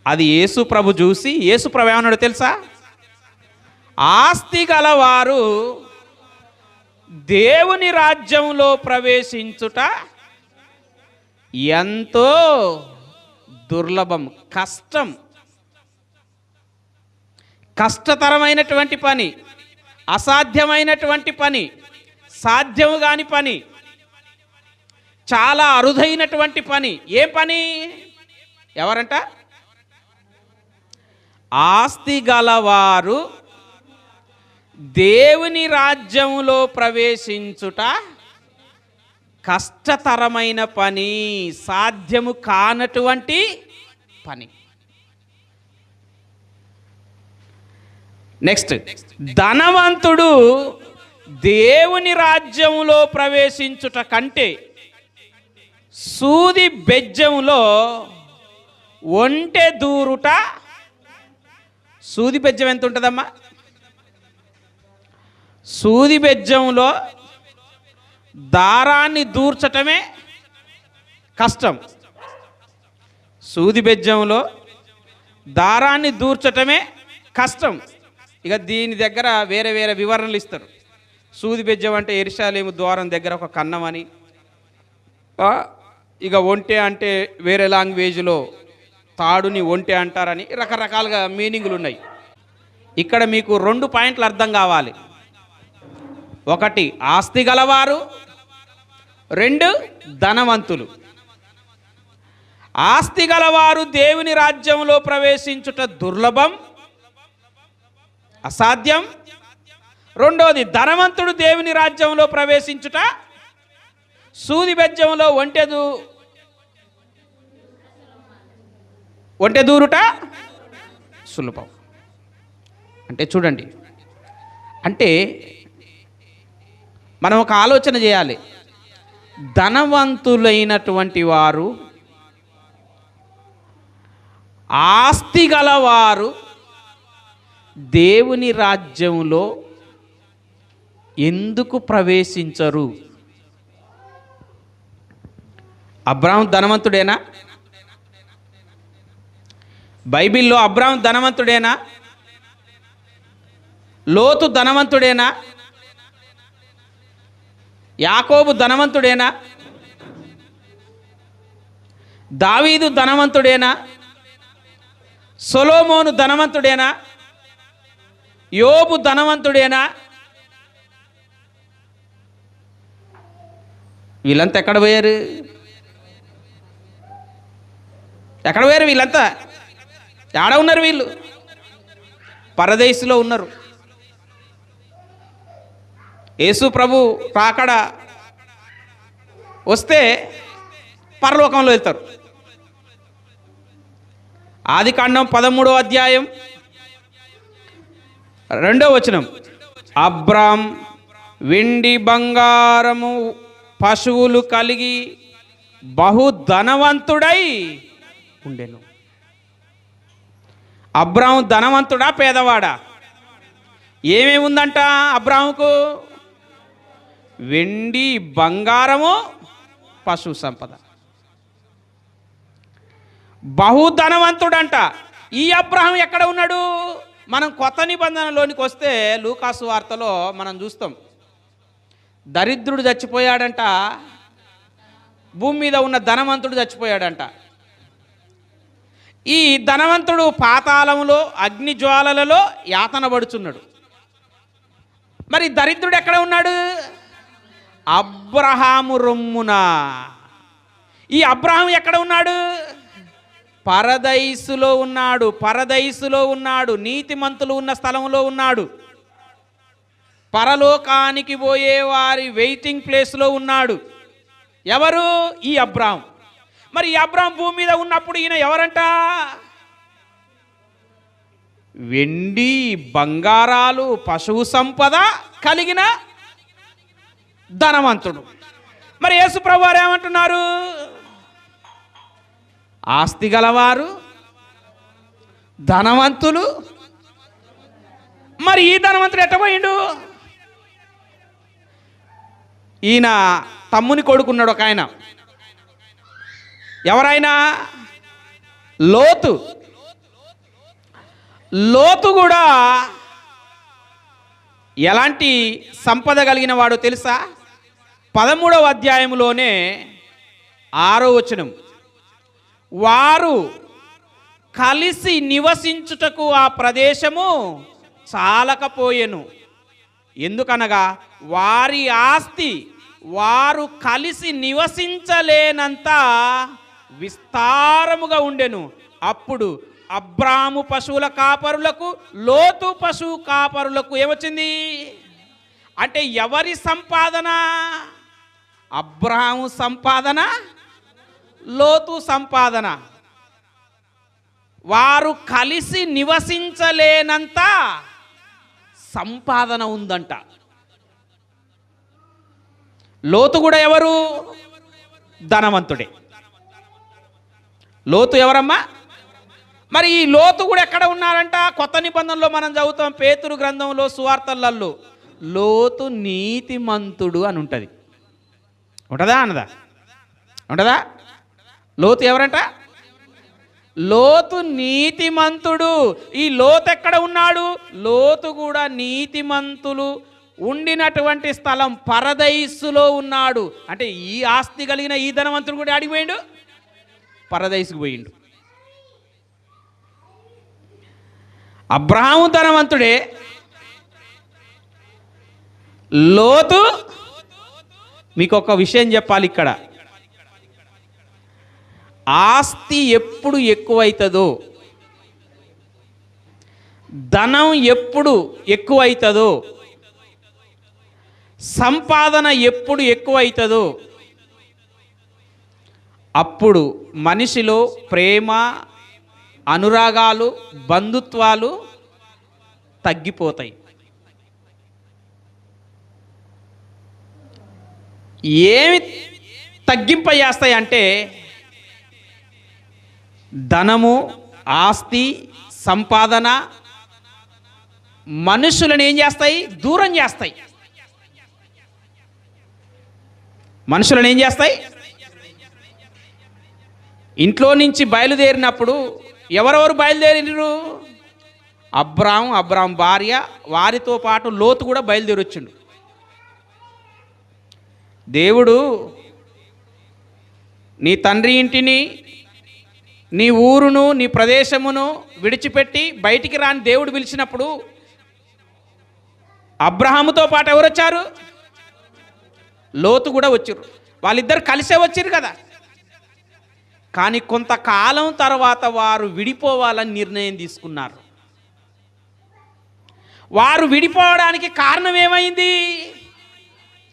అది యేసు ప్రభు చూసి యేసు ప్రభు ఏమన్నాడో తెలుసా? ఆస్తి గలవారు దేవుని రాజ్యంలో ప్రవేశించుట ఎంతో దుర్లభం, కష్టం, కష్టతరమైనటువంటి పని, అసాధ్యమైనటువంటి పని, సాధ్యము కాని పని, చాలా అరుదైనటువంటి పని. ఏం పని? ఎవరంట? ఆస్తి గలవారు దేవుని రాజ్యంలో ప్రవేశించుట కష్టతరమైన పని, సాధ్యము కానటువంటి పని. నెక్స్ట్, ధనవంతుడు దేవుని రాజ్యంలో ప్రవేశించుట కంటే సూది బెజ్జంలో ఒంటె దూరుట. సూది బెజ్జం ఎంత ఉంటుందమ్మా? సూది బెజ్జంలో దారాన్ని దూర్చటమే కష్టం. సూది బెజ్జంలో దారాన్ని దూర్చటమే కష్టం. ఇక దీని దగ్గర వేరే వేరే వివరణలు ఇస్తారు. సూది బెజ్జం అంటే యెరూషలేము ద్వారం దగ్గర ఒక కన్నమని, ఇక ఒంటె అంటే వేరే లాంగ్వేజ్లో తాడుని ఒంటె అంటారని రకరకాలుగా మీనింగులు ఉన్నాయి. ఇక్కడ మీకు 2 పాయింట్లు అర్థం కావాలి. 1 ఆస్తి గలవారు, 2 ధనవంతులు. ఆస్తి గలవారు దేవుని రాజ్యంలో ప్రవేశించుట దుర్లభం, అసాధ్యం. 2వది ధనవంతుడు దేవుని రాజ్యంలో ప్రవేశించుట సూది బెజ్జంలో ఒంటె దూరుట సులభం. అంటే చూడండి, అంటే మనం ఒక ఆలోచన చేయాలి. ధనవంతులైనటువంటి వారు, ఆస్తి గలవారు దేవుని రాజ్యంలో ఎందుకు ప్రవేశించరు? అబ్రాహాము ధనవంతుడేనా? బైబిల్లో అబ్రాహాము ధనవంతుడేనా? లోతు ధనవంతుడేనా? యాకోబు ధనవంతుడేనా? దావీదు ధనవంతుడేనా? సొలొమోను ధనవంతుడేనా? యోబు ధనవంతుడేనా? వీళ్ళంతా ఎక్కడ పోయారు? ఎక్కడ పోయారు వీళ్ళంతా? ఎక్కడ ఉన్నారు వీళ్ళు? పరదేశంలో ఉన్నారు. యేసు ప్రభు రాకడ వస్తే పరలోకంలో వెళ్తారు. ఆదికాండం 13వ అధ్యాయం 2వ వచనం, అబ్రాం వెండి బంగారము పశువులు కలిగి బహుధనవంతుడై ఉండెను. అబ్రాము ధనవంతుడా పేదవాడా? ఏమేమి ఉందంట అబ్రాముకు? వెండి బంగారము పశు సంపద. బహుధనవంతుడంట. ఈ అబ్రాహం ఎక్కడ ఉన్నాడు? మనం కొత్త నిబంధనలోనికి వస్తే లూకాసు వార్తలో మనం చూస్తాం. దరిద్రుడు చచ్చిపోయాడంట, భూమి మీద ఉన్న ధనవంతుడు చచ్చిపోయాడంట. ఈ ధనవంతుడు పాతాళంలో అగ్ని జ్వాలలలో యాతన పడుచున్నాడు. మరి దరిద్రుడు ఎక్కడ ఉన్నాడు? అబ్రహాము రొమ్మున. ఈ అబ్రహాం ఎక్కడ ఉన్నాడు? పరదైసులో ఉన్నాడు. పరదైసులో ఉన్నాడు. నీతిమంతులు ఉన్న స్థలంలో ఉన్నాడు. పరలోకానికి పోయే వారి వెయిటింగ్ ప్లేస్లో ఉన్నాడు. ఎవరు? ఈ అబ్రాం. మరి ఈ అబ్రాం భూమి మీద ఉన్నప్పుడు ఈయన ఎవరంట? వెండి బంగారాలు పశువు సంపద కలిగిన ధనవంతుడు. మరి యేసు ప్రభు వారు ఏమంటున్నారు? ఆస్తి గలవారు, ధనవంతులు. మరి ఈ ధనవంతుడు ఎట్టపోయిండు? ఈయన తమ్ముని కొడుకున్నాడు ఒక ఆయన. ఎవరైనా? లోతు. లోతు కూడా ఎలాంటి సంపద కలిగిన వాడో తెలుసా? 13వ అధ్యాయంలోనే 6వ వచనం, వారు కలిసి నివసించుటకు ఆ ప్రదేశము చాలకపోయెను. ఎందుకనగా వారి ఆస్తి వారు కలిసి నివసించలేనంత విస్తారముగా ఉండెను. అప్పుడు అబ్రాము పశువుల కాపరులకు, లోతు పశువు కాపరులకు ఏమొచ్చింది అంటే, ఎవరి సంపాదన? అబ్రాము సంపాదన, లోతు సంపాదన. వారు కలిసి నివసించలేనంత సంపాదన ఉందంట. లోతు కూడా ఎవరు? ధనవంతుడే. లోతు ఎవరమ్మా? మరి ఈ లోతు కూడా ఎక్కడ ఉన్నారంట? కొత్త నిబంధనలో మనం చదువుతాం, పేతురు గ్రంథంలో, సువార్తలలో లోతు నీతిమంతుడు అని ఉంటుంది. ఉంటుందా? అన్నదా? ఉంటుందా? లోతు ఎవరంట? లోతు నీతిమంతుడు. ఈ లోతు ఎక్కడ ఉన్నాడు? లోతు కూడా నీతిమంతులు ఉండినటువంటి స్థలం పరదైసులో ఉన్నాడు. అంటే ఈ ఆస్తి కలిగిన ఈ ధనవంతుడు కూడా అడిగిపోయిండు, పరదైసుకు పోయిండు. అబ్రహాము ధనవంతుడే, లోతు. మీకు ఒక విషయం చెప్పాలి ఇక్కడ, ఆస్తి ఎప్పుడు ఎక్కువైతుందో, ధనం ఎప్పుడు ఎక్కువైతుందో, సంపాదన ఎప్పుడు ఎక్కువైతుందో అప్పుడు మనిషిలో ప్రేమ, అనురాగాలు, బంధుత్వాలు తగ్గిపోతాయి. ఏమి తగ్గింపజేస్తాయి అంటే, ధనము, ఆస్తి, సంపాదన మనుషులను ఏం చేస్తాయి? దూరం చేస్తాయి. మనుషులను ఏం చేస్తాయి? ఇంట్లో నుంచి బయలుదేరినప్పుడు ఎవరెవరు బయలుదేరినరు? అబ్రాం భార్య, వారితో పాటు లోతు కూడా బయలుదేరి వచ్చిండు. దేవుడు నీ తండ్రి ఇంటిని, నీ ఊరును, నీ ప్రదేశమును విడిచిపెట్టి బయటికి రాని దేవుడు పిలిచినప్పుడు అబ్రహాముతో పాటు ఎవరు వచ్చారు? లోతు కూడా వచ్చారు. వాళ్ళిద్దరు కలిసే వచ్చారు కదా. కానీ కొంతకాలం తర్వాత వారు విడిపోవాలని నిర్ణయం తీసుకున్నారు. వారు విడిపోవడానికి కారణం ఏమైంది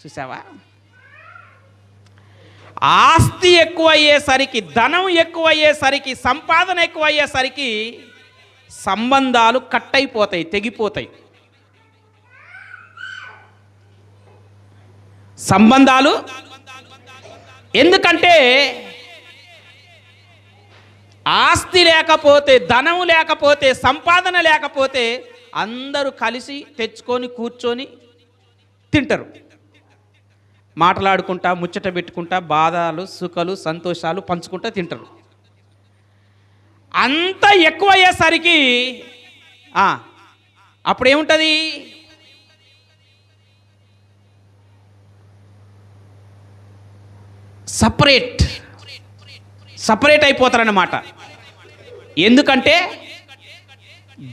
చూసావా? ఆస్తి ఎక్కువయ్యేసరికి, ధనం ఎక్కువయ్యేసరికి, సంపాదన ఎక్కువయ్యేసరికి సంబంధాలు కట్ అయిపోతాయి, తెగిపోతాయి. సంబంధాలు ఎందుకంటే ఆస్తి లేకపోతే, ధనం లేకపోతే, సంపాదన లేకపోతే అందరూ కలిసి తెచ్చుకొని కూర్చొని తింటారు, మాట్లాడుకుంటా, ముచ్చట పెట్టుకుంటా, బాధలు, సుఖాలు, సంతోషాలు పంచుకుంటా తింటారు. అంత ఎక్కువ అయ్యేసరికి అప్పుడేముంటుంది? సపరేట్ అయిపోతారన్నమాట. ఎందుకంటే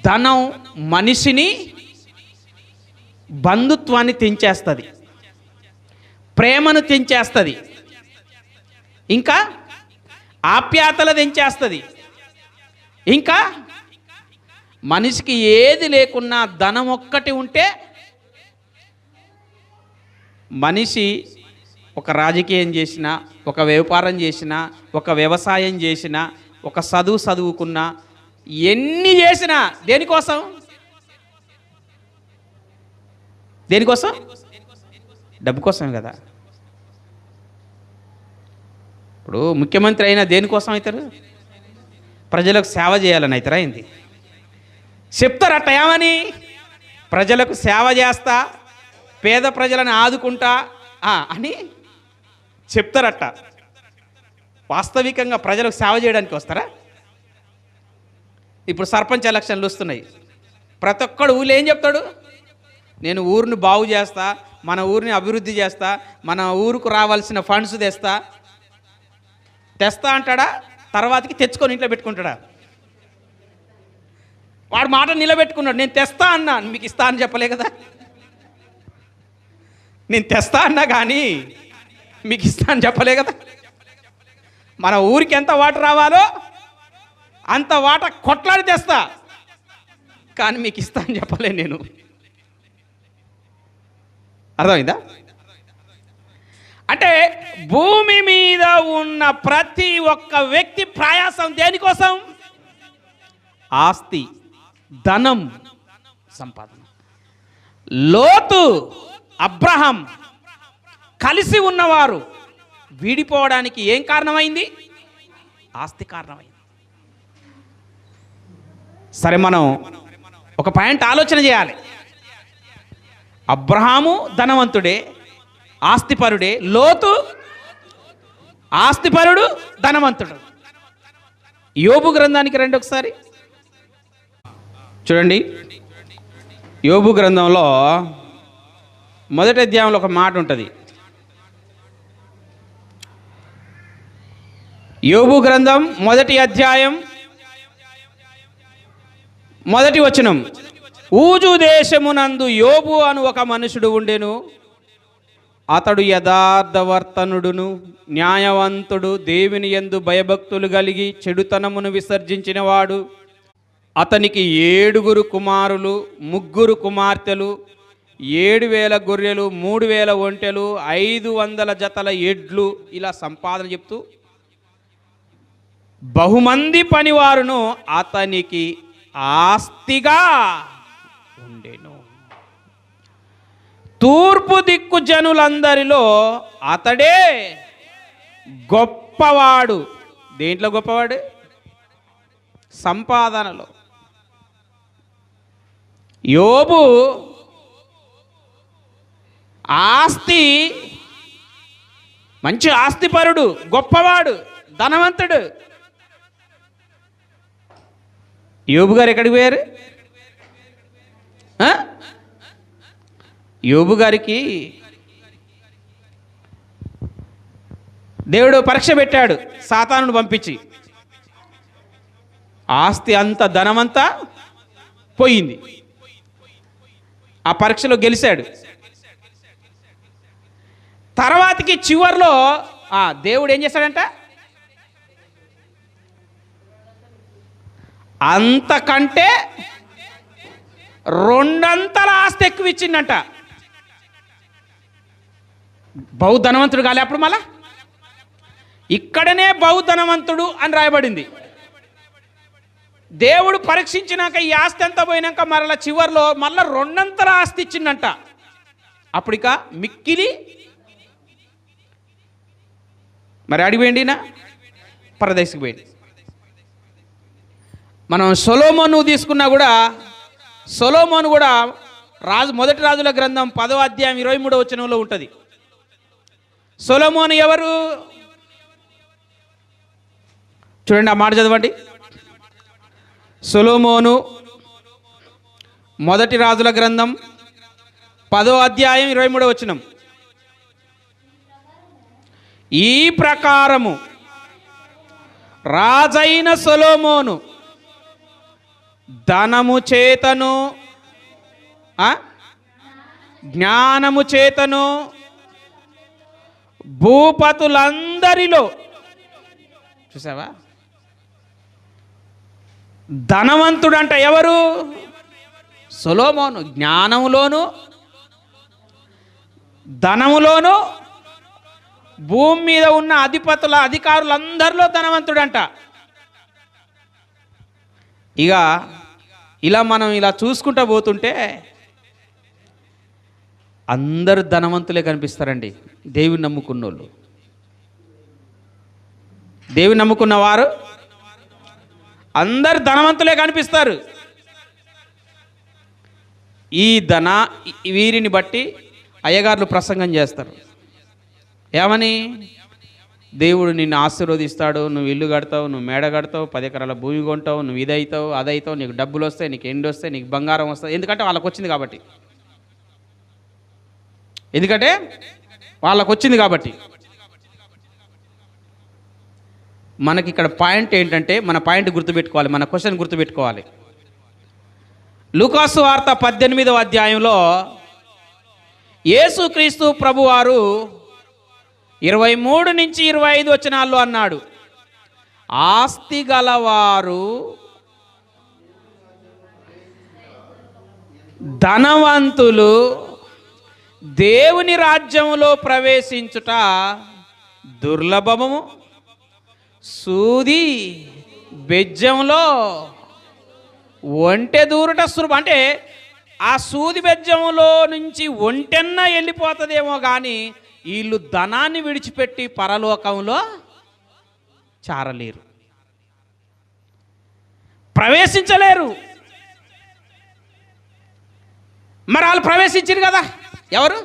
ధనం మనిషిని, బంధుత్వాన్ని తెంచేస్తుంది, ప్రేమను తెంచేస్తుంది, ఇంకా ఆప్యాయతలు తెంచేస్తుంది. ఇంకా మనిషికి ఏది లేకున్నా ధనం ఒక్కటి ఉంటే మనిషి ఒక రాజకీయం చేసినా, ఒక వ్యాపారం చేసినా, ఒక వ్యవసాయం చేసినా, ఒక చదువుకున్నా, ఎన్ని చేసినా దేనికోసం? డబ్బు కోసమే కదా. ఇప్పుడు ముఖ్యమంత్రి అయినా దేనికోసం అవుతారు? ప్రజలకు సేవ చేయాలని అవుతారా? ఏంది చెప్తారట? ఏమని? ప్రజలకు సేవ చేస్తా, పేద ప్రజలను ఆదుకుంటా అని చెప్తారట. వాస్తవికంగా ప్రజలకు సేవ చేయడానికి వస్తారా? ఇప్పుడు సర్పంచ్ ఎలక్షన్లు వస్తున్నాయి. ప్రతి ఒక్కడు ఊళ్ళో ఏం చెప్తాడు? నేను ఊరిని బాగు చేస్తా, మన ఊరిని అభివృద్ధి చేస్తా, మన ఊరుకు రావాల్సిన ఫండ్స్ తెస్తా అంటాడా? తర్వాతకి తెచ్చుకొని ఇంట్లో పెట్టుకుంటాడా? వాడు మాట నిలబెట్టుకున్నాడు. నేను తెస్తా అన్నా, మీకు ఇస్తా అని చెప్పలే కదా. నేను తెస్తా అన్నా కానీ మీకు ఇస్తా అని చెప్పలే కదా. మన ఊరికి ఎంత వాటర్ రావాలో అంత వాటర్ కొట్లాడి తెస్తా, కానీ మీకు ఇస్తా అని చెప్పలే నేను. అర్థమైందా? అంటే భూమి మీద ఉన్న ప్రతి ఒక్క వ్యక్తి ప్రయాసం దేనికోసం? ఆస్తి, ధనం, సంపాదన. లోతు, అబ్రహాం కలిసి ఉన్నవారు విడిపోవడానికి ఏం కారణమైంది? ఆస్తి కారణమైంది. సరే, మనం ఒక పాయింట్ ఆలోచన చేయాలి. అబ్రహాము ధనవంతుడే, ఆస్తిపరుడే. లోతు ఆస్తిపరుడు, ధనవంతుడు. యోబు గ్రంథానికి రండి ఒకసారి. చూడండి, యోబు గ్రంథంలో మొదటి అధ్యాయంలో ఒక మాట ఉంటుంది. యోబు గ్రంథం మొదటి అధ్యాయం మొదటి వచనం. ఊజు దేశమునందు యోబు అను ఒక మనుషుడు ఉండెను. అతడు యథార్థవర్తనుడును న్యాయవంతుడు, దేవుని యందు భయభక్తులు కలిగి చెడుతనమును విసర్జించినవాడు. అతనికి 7 కుమారులు, 3 కుమార్తెలు, 7,000 గొర్రెలు, 3,000 ఒంటెలు, 500 జతల ఎడ్లు. ఇలా సంపాదన చెప్తూ బహుమంది పనివారును అతనికి ఆస్తిగా ఉండెను. తూర్పు దిక్కు జనులందరిలో అతడే గొప్పవాడు. దేంట్లో గొప్పవాడు? సంపాదనలో. యోబు ఆస్తి, మంచి ఆస్తిపరుడు, గొప్పవాడు, ధనవంతుడు. యోబు గారు ఎక్కడికి పోయారు? యోబు గారికి దేవుడు పరీక్ష పెట్టాడు సాతానును పంపించి. ఆస్తి అంతా, ధనమంతా పోయింది. ఆ పరీక్షలో గెలిచాడు. తర్వాతకి చివర్లో దేవుడు ఏం చేశాడంట? అంతకంటే 2 ఆస్తి ఎక్కువ ఇచ్చిందంట. బహుధనవంతుడు కాలే అప్పుడు. మళ్ళా ఇక్కడనే బహుధనవంతుడు అని రాయబడింది. దేవుడు పరీక్షించినాక ఈ ఆస్తి అంతా పోయినాక మరలా చివర్లో మళ్ళా 2 ఆస్తి ఇచ్చిందంట. అప్పుడిక మిక్కిలి మరి అడిగిపోయిండినా పరదేశికి పోయింది. మనం సొలొమోను తీసుకున్నా కూడా, సొలొమోను కూడా మొదటి రాజుల గ్రంథం 10వ అధ్యాయం 23వ వచనంలో ఉంటుంది. సొలొమోను ఎవరు? చూడండి, ఆ మాట చదవండి. సొలొమోను మొదటి రాజుల గ్రంథం 10వ అధ్యాయం 23వ వచనం. ఈ ప్రకారము రాజైన సొలొమోను ధనము చేతను, జ్ఞానము చేతను భూపతులందరిలో, చూసావా, ధనవంతుడంట ఎవరు? సొలొమోను. జ్ఞానములోను, ధనములోను భూమి మీద ఉన్న అధికారులందరిలో ధనవంతుడంట. ఇక మనం ఇలా చూసుకుంటూ పోతుంటే అందరు ధనవంతులే కనిపిస్తారండి. దేవుని నమ్ముకున్నోళ్ళు, దేవుని నమ్ముకున్న వారు అందరు ధనవంతులే కనిపిస్తారు. వీరిని బట్టి అయ్యగారులు ప్రసంగం చేస్తారు. ఏమని? దేవుడు నిన్ను ఆశీర్వదిస్తాడు, నువ్వు ఇల్లు కడతావు, నువ్వు మేడ కడతావు, 10 ఎకరాల భూమి కొంటావు, నువ్వు ఇదవుతావు అదవుతావు, నీకు డబ్బులు వస్తాయి, నీకు ఎండు వస్తాయి, నీకు బంగారం వస్తుంది. ఎందుకంటే వాళ్ళకు వచ్చింది కాబట్టి. మనకి ఇక్కడ పాయింట్ ఏంటంటే, మన పాయింట్ గుర్తుపెట్టుకోవాలి, మన క్వశ్చన్ గుర్తుపెట్టుకోవాలి. లూకాసు వార్త 18వ అధ్యాయంలో యేసుక్రీస్తు ప్రభువారు 23 నుంచి 25 వచనాల్లో అన్నాడు, ఆస్తి గలవారు ధనవంతులు దేవుని రాజ్యంలో ప్రవేశించుట దుర్లభము, సూది బెజ్జంలో ఒంటె దూరుట సులభం. అంటే ఆ సూది బెజ్జంలో నుంచి ఒంటెన్న వెళ్ళిపోతుందేమో కానీ వీళ్ళు ధనాన్ని విడిచిపెట్టి పరలోకంలో చారలేరు, ప్రవేశించలేరు. మరి వాళ్ళు ప్రవేశించారు కదా. ఎవరు?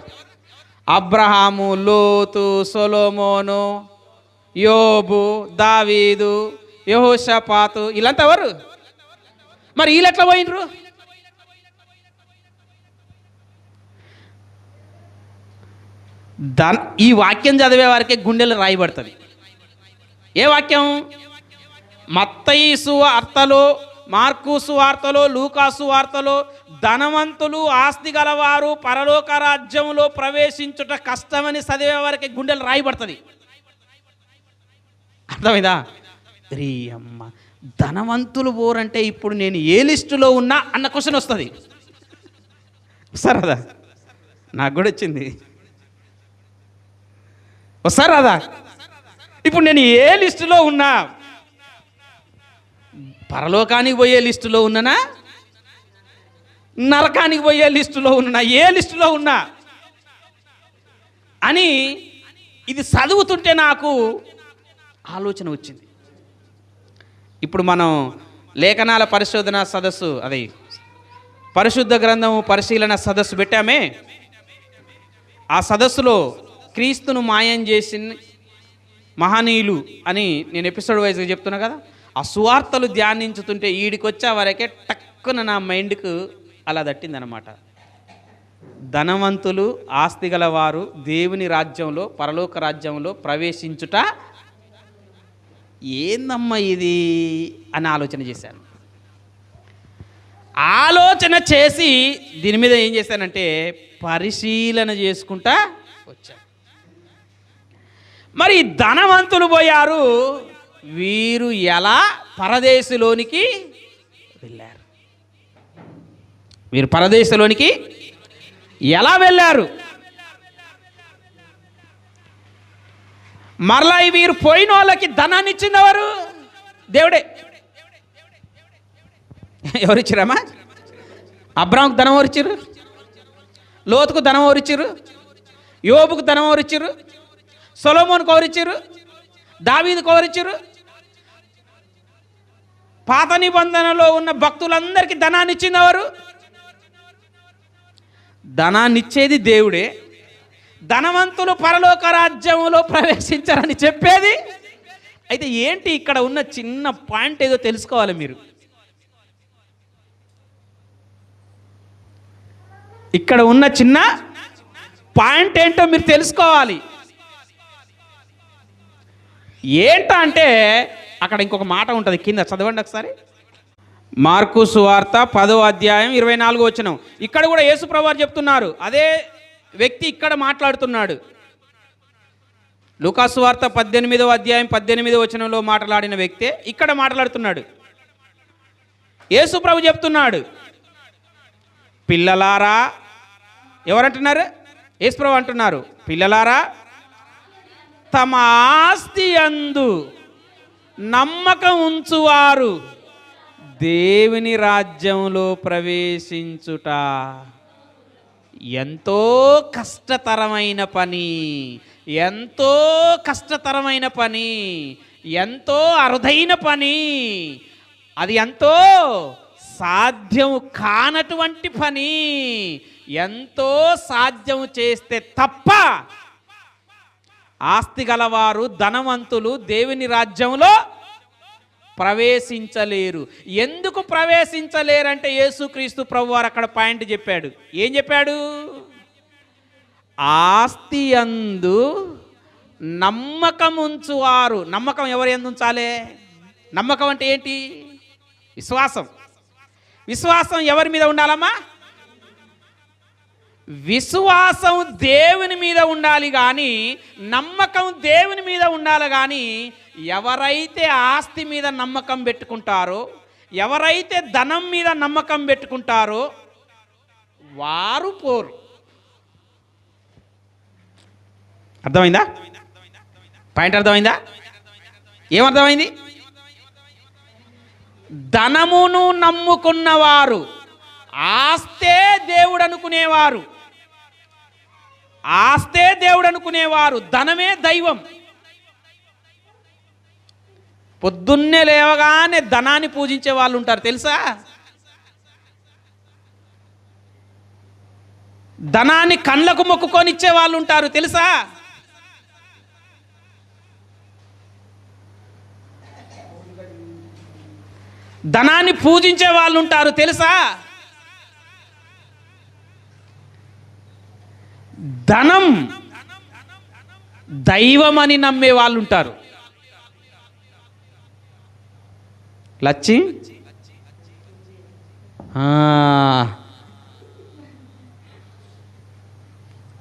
అబ్రహాము, లోతు, సొలొమోను, యోబు, దావీదు, యెహోషాపాతు, వీళ్ళంతా ఎవరు? మరి వీళ్ళు ఎట్లా పోయినరు? ఈ వాక్యం చదివే వారికే గుండెలు రాయబడుతుంది. ఏ వాక్యం? మత్తయి సువార్తలో, మార్కు సువార్తలో, లూకాసు వార్తలో ధనవంతులు ఆస్తి గలవారు పరలోక రాజ్యంలో ప్రవేశించుట కష్టమని చదివే వారికి గుండెలు రాయబడుతుంది. అర్థమైందా? రీ అమ్మ, ధనవంతులు పోరంటే ఇప్పుడు నేను ఏ లిస్టులో ఉన్నా అన్న క్వశ్చన్ వస్తుంది. వస్తారు అదా? నాకు కూడా వచ్చింది. వస్తారు అదా? ఇప్పుడు నేను ఏ లిస్టులో ఉన్నా? పరలోకానికి పోయే లిస్టులో ఉన్నానా, నరకానికి పోయే లిస్టులో ఉన్నా, ఏ లిస్టులో ఉన్నా అని ఇది చదువుతుంటే నాకు ఆలోచన వచ్చింది. ఇప్పుడు మనం లేఖనాల పరిశోధన సదస్సు, అది పరిశుద్ధ గ్రంథము పరిశీలన సదస్సు పెట్టామే. ఆ సదస్సులో క్రీస్తును మాయం చేసిన మహనీయులు అని నేను ఎపిసోడ్ వైజ్గా చెప్తున్నా కదా. ఆ సువార్తలు ధ్యానించుతుంటే ఈడికొచ్చే వరకే టక్కున నా మైండ్కు అలా తట్టిందనమాట. ధనవంతులు ఆస్తి గలవారు దేవుని రాజ్యంలో పరలోక రాజ్యంలో ప్రవేశించుట ఏందమ్మా ఇది అని ఆలోచన చేశాను. ఆలోచన చేసి దీని మీద ఏం చేశానంటే పరిశీలన చేసుకుంటా వచ్చాను. మరి ధనవంతులు పోయారు, వీరు ఎలా పరదేశంలోనికి వెళ్ళారు? వీరు పరదేశంలోనికి ఎలా వెళ్ళారు? మరలా వీరు పోయిన వాళ్ళకి ధనాన్ని ఇచ్చింది ఎవరు? దేవుడే. ఎవరిచ్చారమ్మా? అబ్రాహాముకు ధనం ఎవరిచ్చారు? లోతుకు ధనం ఎవరిచ్చారు? యోబుకు ధనం ఎవరిచ్చారు? సొలొమోనుకు ఎవరిచ్చారు? దావీదుకు ఎవరిచ్చారు? పాత నిబంధనలో ఉన్న భక్తులందరికీ ధనాన్ని ఇచ్చింది ఎవరు? ధనాన్ని ఇచ్చేది దేవుడే. ధనవంతులు పరలోక రాజ్యంలో ప్రవేశించారని చెప్పేది. అయితే ఏంటి ఇక్కడ ఉన్న చిన్న పాయింట్ ఏదో తెలుసుకోవాలి మీరు. ఇక్కడ ఉన్న చిన్న పాయింట్ ఏంటో మీరు తెలుసుకోవాలి. ఏంటంటే అక్కడ ఇంకొక మాట ఉంటుంది, కింద చదవండి ఒకసారి. మార్కు సువార్త 10వ అధ్యాయం 24వ వచనం. ఇక్కడ కూడా యేసు ప్రభువారు చెప్తున్నారు, అదే వ్యక్తి ఇక్కడ మాట్లాడుతున్నాడు. లూకాసు వార్త 18వ అధ్యాయం 18వ వచనంలో మాట్లాడిన వ్యక్తే ఇక్కడ మాట్లాడుతున్నాడు. యేసు ప్రభు చెప్తున్నాడు, పిల్లలారా, ఎవరంటున్నారు? యేసు ప్రభు అంటున్నారు, పిల్లలారా, తమ ఆస్తి యందు నమ్మకం ఉంచువారు దేవుని రాజ్యంలో ప్రవేశించుట ఎంతో కష్టతరమైన పని, ఎంతో కష్టతరమైన పని, ఎంతో అరుదైన పని, అది ఎంతో సాధ్యము కానటువంటి పని. ఎంతో సాధ్యము చేస్తే తప్ప ఆస్తి గలవారు ధనవంతులు దేవుని రాజ్యంలో ప్రవేశించలేరు. ఎందుకు ప్రవేశించలేరంటే యేసుక్రీస్తు ప్రభువారు అక్కడ పాయింట్ చెప్పాడు. ఏం చెప్పాడు? ఆస్తి యందు నమ్మకం ఉంచువారు. నమ్మకం ఎవరు యందు ఉంచాలి? నమ్మకం అంటే ఏంటి? విశ్వాసం. విశ్వాసం ఎవరి మీద ఉండాలమ్మా? విశ్వాసం దేవుని మీద ఉండాలి కానీ, నమ్మకం దేవుని మీద ఉండాలి కానీ, ఎవరైతే ఆస్తి మీద నమ్మకం పెట్టుకుంటారో, ఎవరైతే ధనం మీద నమ్మకం పెట్టుకుంటారో వారు పోరు. అర్థమైందా? పాయింట్ అర్థమైందా? ఏమర్థమైంది? ధనమును నమ్ముకున్నవారు, ఆస్తే దేవుడు అనుకునేవారు, ఆస్తే దేవుడు అనుకునేవారు, ధనమే దైవం. పొద్దున్నే లేవగానే ధనాన్ని పూజించే వాళ్ళు ఉంటారు తెలుసా? ధనాన్ని కళ్ళకు మొక్కుకొని ఇచ్చే వాళ్ళు ఉంటారు తెలుసా? ధనాన్ని పూజించే వాళ్ళు ఉంటారు తెలుసా? ధనం దైవం అని నమ్మే వాళ్ళు ఉంటారు. లచ్చి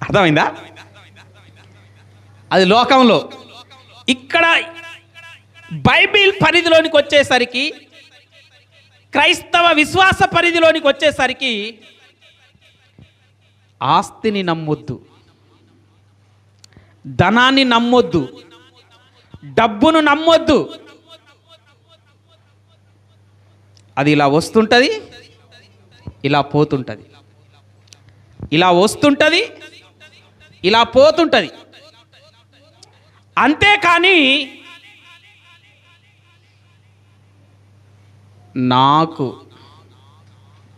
అర్థమైందా? అది లోకంలో. ఇక్కడ బైబిల్ పరిధిలోనికి వచ్చేసరికి, క్రైస్తవ విశ్వాస పరిధిలోనికి వచ్చేసరికి ఆస్తిని నమ్మొద్దు, ధనాన్ని నమ్మొద్దు, డబ్బును నమ్మొద్దు. అది ఇలా వస్తుంటుంది, ఇలా పోతుంటుంది, ఇలా వస్తుంటుంది, ఇలా పోతుంటుంది. అంతేకాని నాకు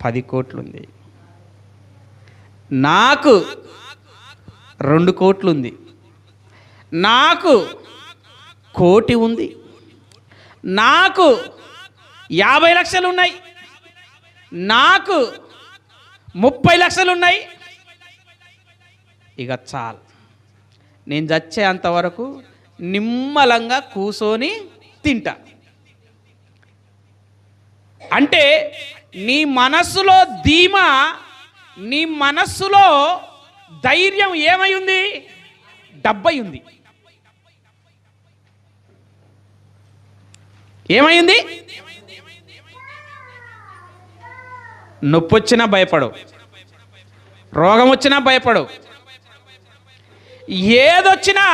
10 కోట్లు ఉంది, నాకు 2 కోట్లు ఉంది, నాకు 1 కోటి ఉంది, నాకు 50 లక్షలు ఉన్నాయి, నాకు 30 లక్షలు ఉన్నాయి, ఇక చాలు, నేను చచ్చే అంతవరకు నిమ్మలంగా కూసోని తింటా. అంటే నీ మనస్సులో ధీమా, నీ మనస్సులో ధైర్యం ఏమై ఉంది? డబ్బై ఉంది. ఏమైంది? నొప్పి వచ్చినా భయపడవు, రోగం వచ్చినా భయపడవు, ఏదొచ్చినా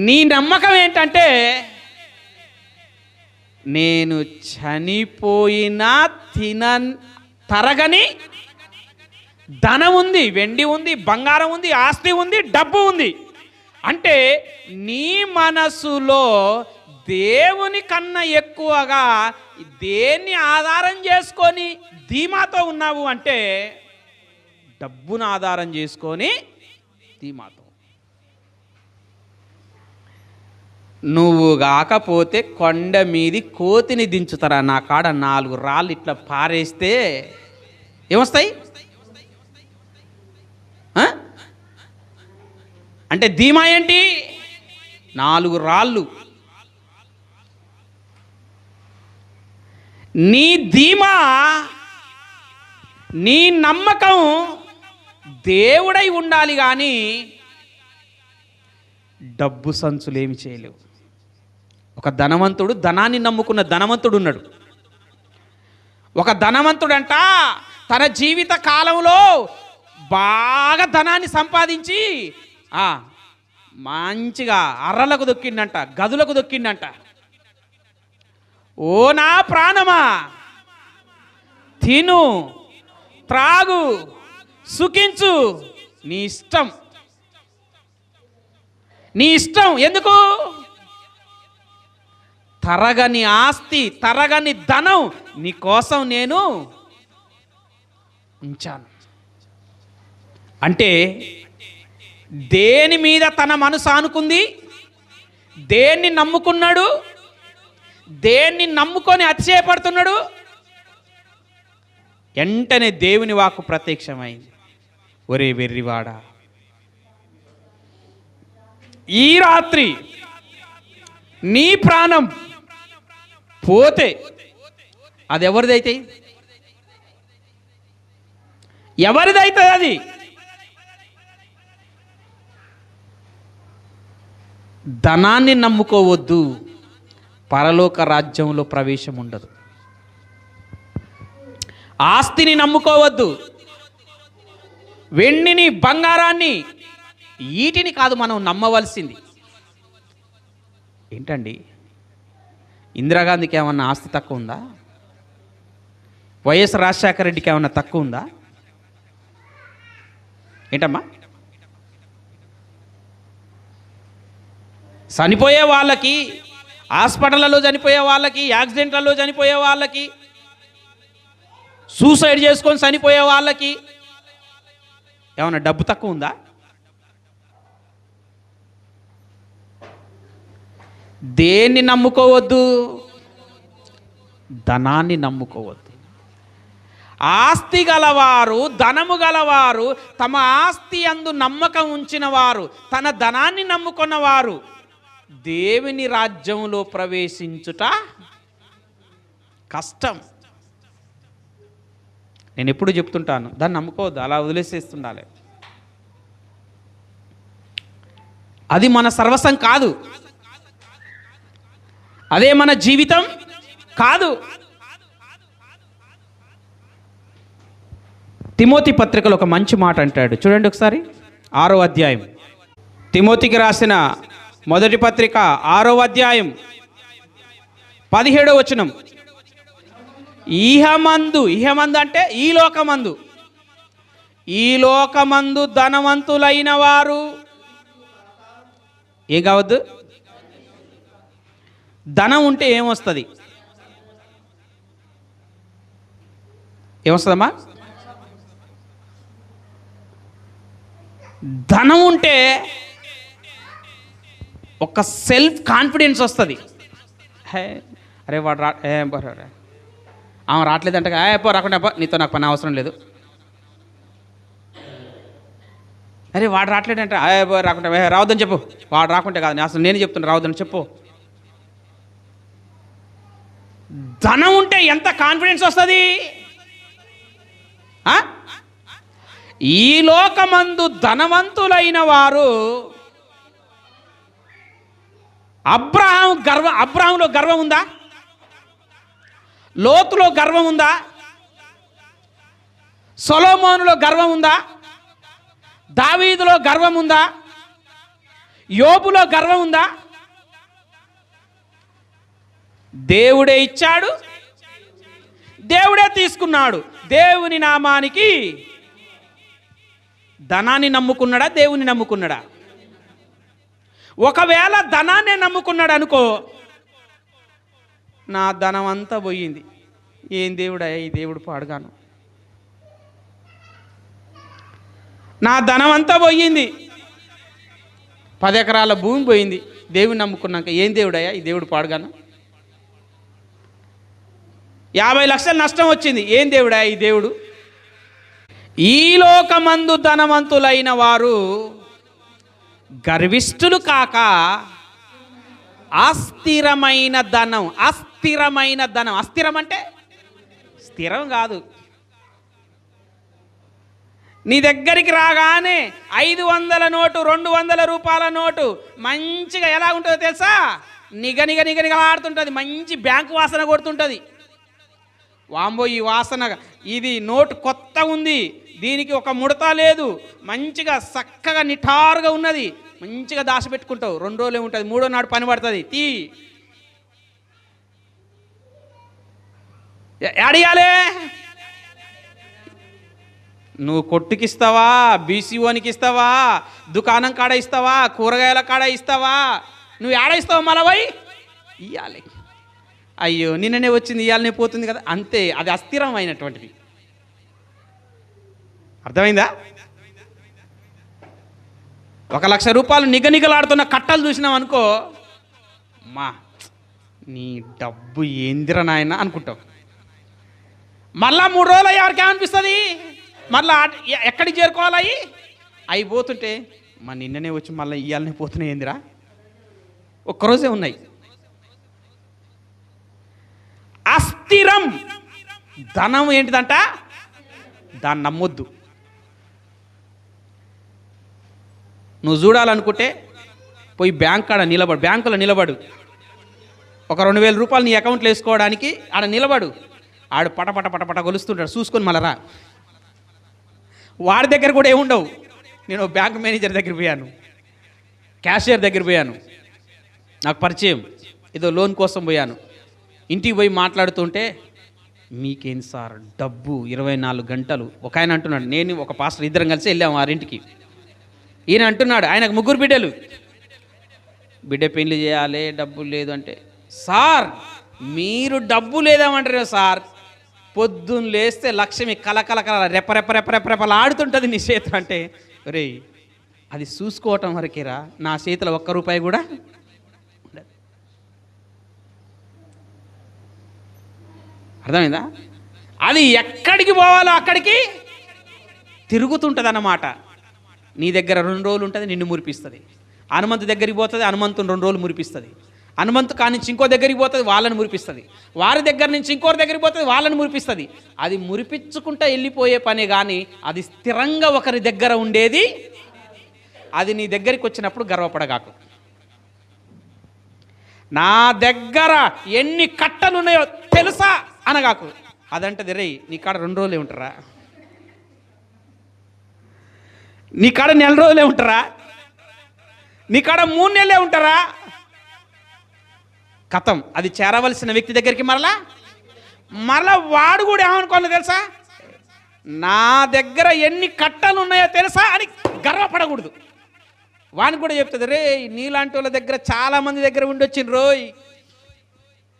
నీ నమ్మకం ఏంటంటే నేను చనిపోయినా తరగని ధనం ఉంది, వెండి ఉంది, బంగారం ఉంది, ఆస్తి ఉంది, డబ్బు ఉంది. అంటే నీ మనసులో దేవుని కన్నా ఎక్కువగా దేన్ని ఆధారం చేసుకొని ధీమాతో ఉన్నావు అంటే డబ్బును ఆధారం చేసుకొని ధీమాతో. నువ్వు కాకపోతే కొండ మీది కోతిని దించుతారా? నా కాడ 4 రాళ్ళు ఇట్లా పారేస్తే ఏమొస్తాయి? అంటే ధీమా ఏంటి? 4 రాళ్ళు. నీ ధీమా, నీ నమ్మకం దేవుడై ఉండాలి కానీ డబ్బు సంచులేమి చేయలేవు. ఒక ధనవంతుడు, ధనాన్ని నమ్ముకున్న ధనవంతుడు ఉన్నాడు. ఒక ధనవంతుడంట తన జీవిత కాలంలో బాగా ధనాన్ని సంపాదించి మంచిగా అర్రలకు దొక్కిండంట, గదులకు దొక్కిండంట. ఓ నా ప్రాణమా, తిను, త్రాగు, సుఖించు, నీ ఇష్టం, నీ ఇష్టం. ఎందుకు? తరగని ఆస్తి, తరగని ధనం నీ కోసం నేను ఉంచాను. అంటే దేని మీద తన మనసు ఆనుకుంది, దేన్ని నమ్ముకున్నాడు, దేన్ని నమ్ముకొని అతిశయపడుతున్నాడు, వెంటనే దేవుని వాక్కు ప్రత్యక్షమైంది. ఒరే వెర్రివాడా, ఈ రాత్రి నీ ప్రాణం పోతే అది ఎవరిదైతే? ఎవరిదైతుంది అది? ధనాన్ని నమ్ముకోవద్దు, పరలోక రాజ్యంలో ప్రవేశం ఉండదు. ఆస్తిని నమ్ముకోవద్దు, వెండిని బంగారాన్ని, వీటిని కాదు మనం నమ్మవలసింది. ఏంటండి, ఇందిరాగాంధీకి ఏమన్నా ఆస్తి తక్కువ ఉందా? వైఎస్ రాజశేఖర రెడ్డికి ఏమన్నా తక్కువ ఉందా? ఏంటమ్మా? చనిపోయే వాళ్ళకి, హాస్పిటళ్ళలో చనిపోయే వాళ్ళకి, యాక్సిడెంట్లలో చనిపోయే వాళ్ళకి, సూసైడ్ చేసుకొని చనిపోయే వాళ్ళకి ఏమన్నా డబ్బు తక్కువ ఉందా? దేన్ని నమ్ముకోవద్దు? ధనాన్ని నమ్ముకోవద్దు. ఆస్తి గలవారు, ధనము గలవారు, తమ ఆస్తి యందు నమ్మకం ఉంచిన వారు, తన ధనాన్ని నమ్ముకున్నవారు దేవుని రాజ్యంలో ప్రవేశించుట కష్టం. నేను ఎప్పుడు చెప్తుంటాను, దాన్ని నమ్ముకోవద్దు, అలా వదిలేసేస్తుండాలి. అది మన సర్వస్వం కాదు, అదే మన జీవితం కాదు. తిమోతి పత్రికలో ఒక మంచి మాట అంటాడు, చూడండి ఒకసారి. 6వ అధ్యాయం, తిమోతికి రాసిన మొదటి పత్రిక 6వ అధ్యాయం 17వ వచనం. ఇహమందు అంటే ఈ లోకమందు, ఈ లోకమందు ధనవంతులైన వారు ఏం కావద్దు? ధనం ఉంటే ఏమొస్తుంది? ఏమొస్తుందమ్మా? ధనం ఉంటే ఒక సెల్ఫ్ కాన్ఫిడెన్స్ వస్తుంది. అరే వాడు ఆమె రావట్లేదంట, రాకుండా నీతో నాకు పని అవసరం లేదు. అరే వాడు రావట్లేదంట, రాకుండా రావద్దని చెప్పు. వాడు రాకుంటే కాదు, అసలు నేను చెప్తున్నా, రావద్దని చెప్పు. ధనం ఉంటే ఎంత కాన్ఫిడెన్స్ వస్తుంది? ఈ లోకమందు ధనవంతులైన వారు, అబ్రహాములో గర్వం ఉందా? లోతులో గర్వం ఉందా? సొలొమోనులో గర్వం ఉందా? దావీదులో గర్వం ఉందా? యోబులో గర్వం ఉందా? దేవుడే ఇచ్చాడు, దేవుడే తీసుకున్నాడు. దేవుని నామానికి ధనాన్ని నమ్ముకున్నాడా, దేవుని నమ్ముకున్నాడా? ఒకవేళ ధనాన్ని నమ్ముకున్నాడు అనుకో, నా ధనం అంతా పోయింది, ఏం దేవుడా ఈ దేవుడు పాడుగాను, నా ధనం అంతా పోయింది, 10 ఎకరాల భూమి పోయింది, దేవుని నమ్ముకున్నాక ఏం దేవుడయ్యా ఈ దేవుడు పాడుగాను, 50 లక్షల నష్టం వచ్చింది, ఏం దేవుడా ఈ దేవుడు. ఈ లోకమందు ధనవంతులైన వారు గర్విష్ఠులు కాక అస్థిరమైన ధనం. అస్థిరమైన ధనం, అస్థిరం అంటే స్థిరం కాదు. నీ దగ్గరికి రాగానే 500 నోటు, 200 రూపాయల నోటు మంచిగా ఎలా ఉంటుందో తెలుసా? నిగనిగలాడుతుంటుంది, మంచి బ్యాంకు వాసన కొడుతుంటుంది. వాంబో ఈ వాసన, ఇది నోటు కొత్త ఉంది, దీనికి ఒక ముడత లేదు, మంచిగా చక్కగా నిఠారుగా ఉన్నది, మంచిగా దాచిపెట్టుకుంటావు. 2 రోజులే ఉంటుంది, 3వ నాడు పని పడుతుంది, తీ అడిగాలే. నువ్వు కొట్టుకిస్తావా, బీసీఓనికి ఇస్తావా, దుకాణం కాడ ఇస్తావా, కూరగాయల కాడ ఇస్తావా, నువ్వు ఏడ ఇస్తావు? మళ్ళీ పోయి ఇవ్వాలి. అయ్యో నిన్ననే వచ్చింది, ఇవాళనే పోతుంది కదా, అంతే. అది అస్థిరమైనటువంటిది. అర్థమైందా? 1,00,000 నిగనిగలాడుతున్న కట్టలు చూసినాం అనుకో, మా నీ డబ్బు ఏందిరా నాయన అనుకుంటావు. మళ్ళా 3 రోజులు ఎవరికి ఏమనిపిస్తుంది, మళ్ళా ఎక్కడికి చేరుకోవాలి, అవి పోతుంటే మా నిన్ననే వచ్చి మళ్ళీ ఇయ్యాలనే పోతున్నాయి ఏందిరా, ఒక్కరోజే ఉన్నాయి. అస్థిరం ధనం ఏంటిదంట, దాన్ని నమ్మొద్దు. నువ్వు చూడాలనుకుంటే పోయి బ్యాంకులో నిలబడు, ఒక 2,000 రూపాయలు నీ అకౌంట్లో వేసుకోవడానికి ఆడ నిలబడు. ఆడు పటపట కొలుస్తుంటాడు, చూసుకొని మళ్ళా రా. వాడి దగ్గర కూడా ఏముండవు. నేను బ్యాంక్ మేనేజర్ దగ్గర పోయాను, క్యాషియర్ దగ్గర పోయాను, నాకు పరిచయం, ఏదో లోన్ కోసం పోయాను. ఇంటికి పోయి మాట్లాడుతుంటే, మీకేం సార్ డబ్బు 24 గంటలు. ఒక ఆయన అంటున్నాడు, నేను ఒక పాస్టర్ ఇద్దరం కలిసి వెళ్ళాము వారింటికి. ఈయన అంటున్నాడు, ఆయనకు 3 బిడ్డలు, బిడ్డ పెళ్లి చేయాలి, డబ్బు లేదు అంటే, సార్ మీరు డబ్బు లేదామంటారు సార్, పొద్దున్న లేస్తే లక్ష్మి కలకల రెపరెపలాడుతుంటుంది నీ చేతులు అంటే, రే అది చూసుకోవటం వరకేరా, నా చేతిలో ₹1 కూడా ఉండదు. అర్థమైందా? అది ఎక్కడికి పోవాలో అక్కడికి తిరుగుతుంటుంది అన్నమాట. నీ దగ్గర 2 రోజులు ఉంటుంది, నిన్ను మురిపిస్తుంది. హనుమంతు దగ్గరికి పోతుంది, హనుమంతుని 2 రోజులు మురిపిస్తుంది. హనుమంతు కానించి ఇంకో దగ్గరికి పోతుంది, వాళ్ళని మురిపిస్తుంది. వారి దగ్గర నుంచి ఇంకోరి దగ్గరికి పోతుంది, వాళ్ళని మురిపిస్తుంది. అది మురిపించుకుంటూ వెళ్ళిపోయే పని, కానీ అది స్థిరంగా ఒకరి దగ్గర ఉండేది. అది నీ దగ్గరికి వచ్చినప్పుడు గర్వపడగాకు. నా దగ్గర ఎన్ని కట్టలు ఉన్నాయో తెలుసా అనగాకు. అదంటది, రే నీ కాడ 2 రోజులే ఉంటారా, నీ కాడ 4 రోజులే ఉంటారా, నీ కాడ 3 నెలలే ఉంటారా, కథం. అది చేరవలసిన వ్యక్తి దగ్గరికి మరలా వాడు కూడా ఏమనుకోవాలి తెలుసా, నా దగ్గర ఎన్ని కట్టలు ఉన్నాయో తెలుసా అని గర్వపడకూడదు. వానికి కూడా చెప్తుంది, రే నీలాంటి వాళ్ళ దగ్గర చాలామంది దగ్గర ఉండొచ్చింది రోయ్.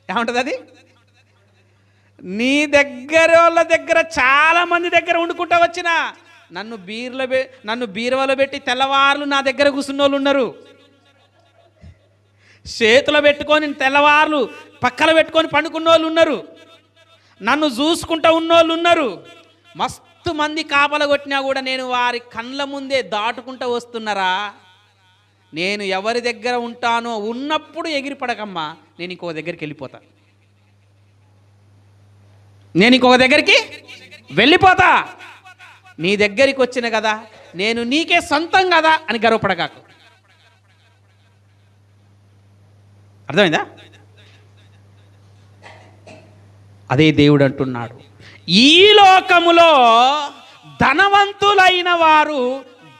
ఏమంటుంది అది, నీ దగ్గర వాళ్ళ దగ్గర చాలామంది దగ్గర వండుకుంటా వచ్చిన, నన్ను బీరువాలో పెట్టి తెల్లవారులు నా దగ్గర కూర్చున్న వాళ్ళు ఉన్నారు, చేతిలో పెట్టుకొని తెల్లవారులు పక్కన పెట్టుకొని పండుకున్న వాళ్ళు ఉన్నారు, నన్ను చూసుకుంటూ ఉన్నోళ్ళు ఉన్నారు. మస్తు మంది కాపల కొట్టినా కూడా నేను వారి కళ్ళ ముందే దాటుకుంటూ వస్తున్నారా. నేను ఎవరి దగ్గర ఉంటానో ఉన్నప్పుడు ఎగిరిపడకమ్మా, నేను ఇంకొక దగ్గరికి వెళ్ళిపోతా. నీ దగ్గరికి వచ్చిన కదా, నేను నీకే సొంతం కదా అని గర్వపడగాకు. అర్థమైందా? అదే దేవుడు అంటున్నాడు, ఈ లోకములో ధనవంతులైన వారు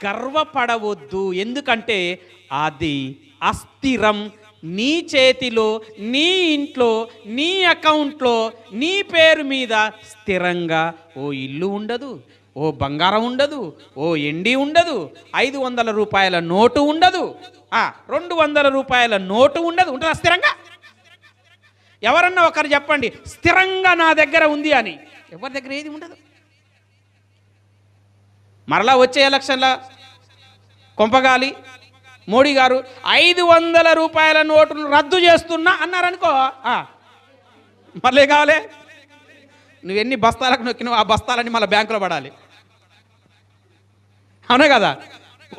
గర్వపడవద్దు, ఎందుకంటే అది అస్థిరం. నీ చేతిలో, నీ ఇంట్లో, నీ అకౌంట్లో, నీ పేరు మీద స్థిరంగా ఓ ఇల్లు ఉండదు, ఓ బంగారం ఉండదు, ఓ ఎండి ఉండదు, 500 రూపాయల నోటు ఉండదు, 200 రూపాయల నోటు ఉండదు. ఉంటుందా స్థిరంగా? ఎవరన్నా ఒకరు చెప్పండి స్థిరంగా నా దగ్గర ఉంది అని. ఎవరి దగ్గర ఏది ఉండదు. మరలా వచ్చే ఎలక్షన్ల కొంపగాలి మోడీ గారు 500 రూపాయల నోటును రద్దు చేస్తున్నా అన్నారనుకో, మళ్ళీ కావాలి, నువ్వెన్ని బస్తాలకు నొక్కినావు ఆ బస్తాలని మళ్ళీ బ్యాంకులో పడాలి. అవునా కదా?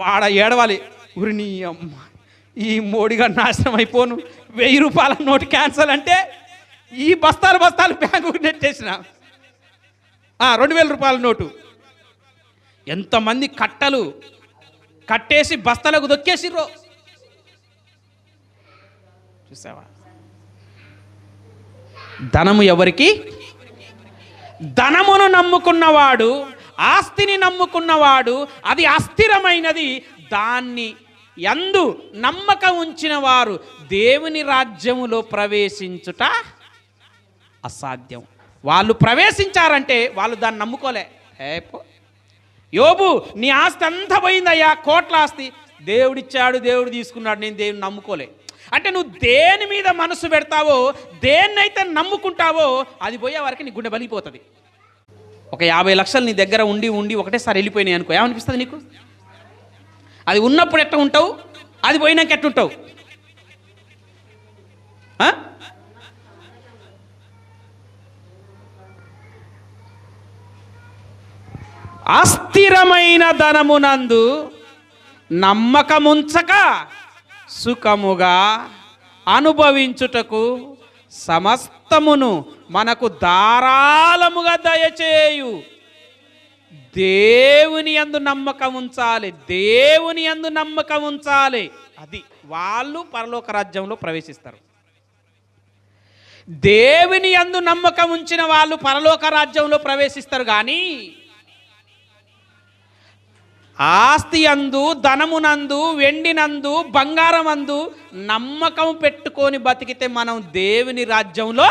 వాడ ఏడవాలి, ఊరి నీ అమ్మ ఈ మోడీగా నాశనం అయిపోను, 1000 రూపాయల నోటు క్యాన్సల్ అంటే ఈ బస్తాలు బ్యాంకుకు నెట్టేసిన 2000 రూపాయల నోటు. ఎంతమంది కట్టలు కట్టేసి బస్తాలకు దొక్కేసిర్రో చూసావా? ధనము ఎవరికి? ధనమును నమ్ముకున్నవాడు, ఆస్తిని నమ్ముకున్నవాడు, అది అస్థిరమైనది, దాన్ని యందు నమ్మకం ఉంచిన వారు దేవుని రాజ్యములో ప్రవేశించుట అసాధ్యం. వాళ్ళు ప్రవేశించారంటే వాళ్ళు దాన్ని నమ్ముకోలే. యోబు నీ ఆస్తి అంతా పోయిందయ్యా, కోట్ల ఆస్తి, దేవుడిచ్చాడు, దేవుడు తీసుకున్నాడు, నేను దేవుని నమ్ముకోలే అంటే నువ్వు దేని మీద మనసు పెడతావో, దేన్నైతే నమ్ముకుంటావో అది పోయే వరకు నీ గుండె బలిపోతుంది. ఒక 50 లక్షలు నీ దగ్గర ఉండి ఒకటేసారి వెళ్ళిపోయినాయి అనుకో, ఏమనిపిస్తుంది నీకు? అది ఉన్నప్పుడు ఎట్లా ఉంటావు, అది పోయినాక ఎట్లుంటావు? అస్థిరమైన ధనమునందు నమ్మకముంచక సుఖముగా అనుభవించుటకు సమస్తమును మనకు ధారాళముగా దయచేయు దేవుని యందు నమ్మకం ఉంచాలి. దేవుని యందు నమ్మకం ఉంచాలి. అది వాళ్ళు పరలోక రాజ్యంలో ప్రవేశిస్తారు. దేవుని యందు నమ్మకం ఉంచిన వాళ్ళు పరలోక రాజ్యంలో ప్రవేశిస్తారు. కానీ ఆస్తి యందు, ధనమునందు, వెండినందు, బంగారమందు నమ్మకం పెట్టుకొని బతికితే మనం దేవుని రాజ్యంలో